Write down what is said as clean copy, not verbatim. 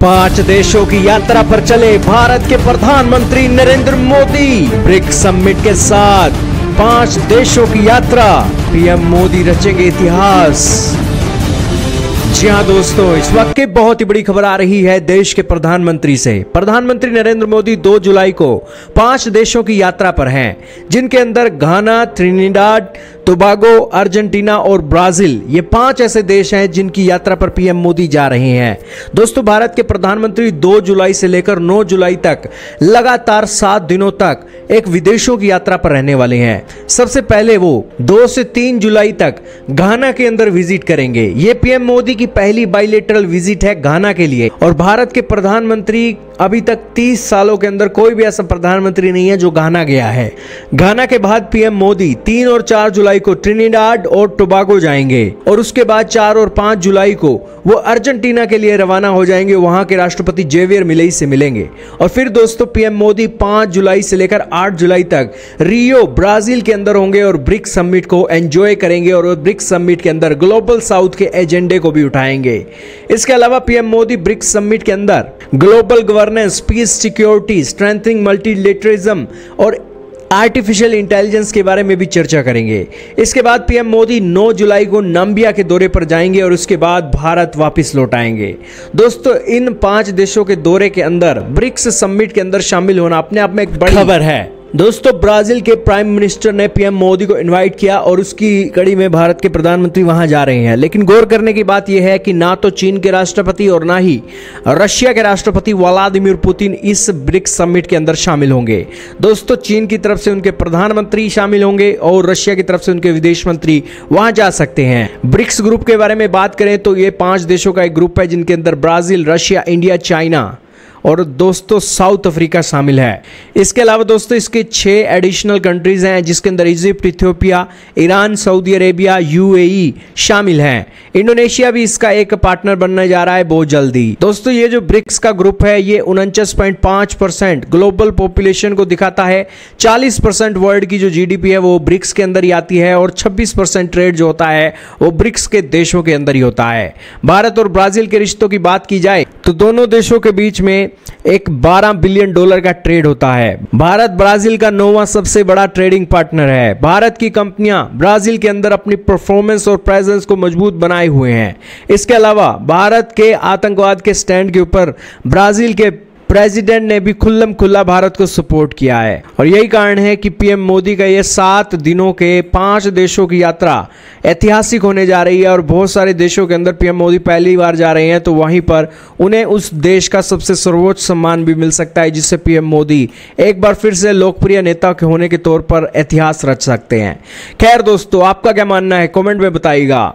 5 देशों की यात्रा पर चले भारत के प्रधानमंत्री नरेंद्र मोदी। ब्रिक्स समिट के साथ 5 देशों की यात्रा, पीएम मोदी रचेंगे इतिहास। जी हाँ दोस्तों, इस वक्त की बहुत ही बड़ी खबर आ रही है देश के प्रधानमंत्री से। प्रधानमंत्री नरेंद्र मोदी 2 जुलाई को 5 देशों की यात्रा पर हैं, जिनके अंदर घाना, त्रिनिडाद, टोबागो, अर्जेंटीना और ब्राजील, ये 5 ऐसे देश हैं जिनकी यात्रा पर पीएम मोदी जा रहे हैं। दोस्तों, भारत के प्रधानमंत्री 2 जुलाई से लेकर 9 जुलाई तक लगातार 7 दिनों तक एक विदेशों की यात्रा पर रहने वाले हैं। सबसे पहले वो 2 से 3 जुलाई तक घाना के अंदर विजिट करेंगे। ये पीएम मोदी की पहली बाइलेटरल विजिट है घाना के लिए, और भारत के प्रधानमंत्री अभी तक 30 सालों के अंदर कोई भी ऐसा प्रधानमंत्री नहीं है जो घाना गया है। घाना के बाद पीएम मोदी 3 और 4 जुलाई को ट्रिनिडाद और टोबागो जाएंगे, और उसके बाद 4 और 5 जुलाई को वो अर्जेंटीना के लिए रवाना हो जाएंगे। वहां के राष्ट्रपति जेवियर मिलेई से मिलेंगे। और फिर दोस्तों, पीएम मोदी 5 जुलाई से लेकर 8 जुलाई तक रियो, ब्राजील के अंदर होंगे और ब्रिक्स समिट को एंजॉय करेंगे, और ब्रिक्स समिट के अंदर ग्लोबल साउथ के एजेंडे को भी उठाएंगे। इसके अलावा पीएम मोदी ब्रिक्स समिट के अंदर global governance, peace, security, strengthening multilateralism और आर्टिफिशियल इंटेलिजेंस के बारे में भी चर्चा करेंगे। इसके बाद पीएम मोदी 9 जुलाई को नाम्बिया के दौरे पर जाएंगे और उसके बाद भारत वापस लौट आएंगे। दोस्तों, इन 5 देशों के दौरे के अंदर ब्रिक्स समिट के अंदर शामिल होना अपने आप में एक बड़ी खबर है। दोस्तों, ब्राजील के प्राइम मिनिस्टर ने पीएम मोदी को इनवाइट किया और उसकी कड़ी में भारत के प्रधानमंत्री वहां जा रहे हैं। लेकिन गौर करने की बात यह है कि ना तो चीन के राष्ट्रपति और ना ही रशिया के राष्ट्रपति व्लादिमीर पुतिन इस ब्रिक्स समिट के अंदर शामिल होंगे। दोस्तों, चीन की तरफ से उनके प्रधानमंत्री शामिल होंगे और रशिया की तरफ से उनके विदेश मंत्री वहां जा सकते हैं। ब्रिक्स ग्रुप के बारे में बात करें तो ये 5 देशों का एक ग्रुप है, जिनके अंदर ब्राजील, रशिया, इंडिया, चाइना और दोस्तों साउथ अफ्रीका शामिल है। इसके अलावा दोस्तों, इसके 6 एडिशनल कंट्रीज हैं, जिसके अंदर Egypt, Ethiopia, Iran, Saudi Arabia, UAE शामिल हैं। इंडोनेशिया भी इसका एक पार्टनर बनने जा रहा है बहुत जल्दी। दोस्तों, ये जो ब्रिक्स का ग्रुप है, ये 49.5% ग्लोबल पॉपुलेशन को दिखाता है। 40% वर्ल्ड की जो जीडीपी है वो ब्रिक्स के अंदर ही आती है, और 26% ट्रेड जो होता है वो ब्रिक्स के देशों के अंदर ही होता है। भारत और ब्राजील के रिश्तों की बात की जाए तो दोनों देशों के बीच में एक $12 बिलियन का ट्रेड होता है। भारत ब्राजील का 9वां सबसे बड़ा ट्रेडिंग पार्टनर है। भारत की कंपनियां ब्राजील के अंदर अपनी परफॉर्मेंस और प्रेजेंस को मजबूत बनाए हुए हैं। इसके अलावा भारत के आतंकवाद के स्टैंड के ऊपर ब्राजील के प्रेसिडेंट ने भी खुल्लम खुल्ला भारत को सपोर्ट किया है, और यही कारण है कि पीएम मोदी का ये 7 दिनों के 5 देशों की यात्रा ऐतिहासिक होने जा रही है। और बहुत सारे देशों के अंदर पीएम मोदी पहली बार जा रहे हैं, तो वहीं पर उन्हें उस देश का सबसे सर्वोच्च सम्मान भी मिल सकता है, जिससे पीएम मोदी एक बार फिर से लोकप्रिय नेता के होने के तौर पर इतिहास रच सकते हैं। खैर दोस्तों, आपका क्या मानना है, कमेंट में बताइएगा।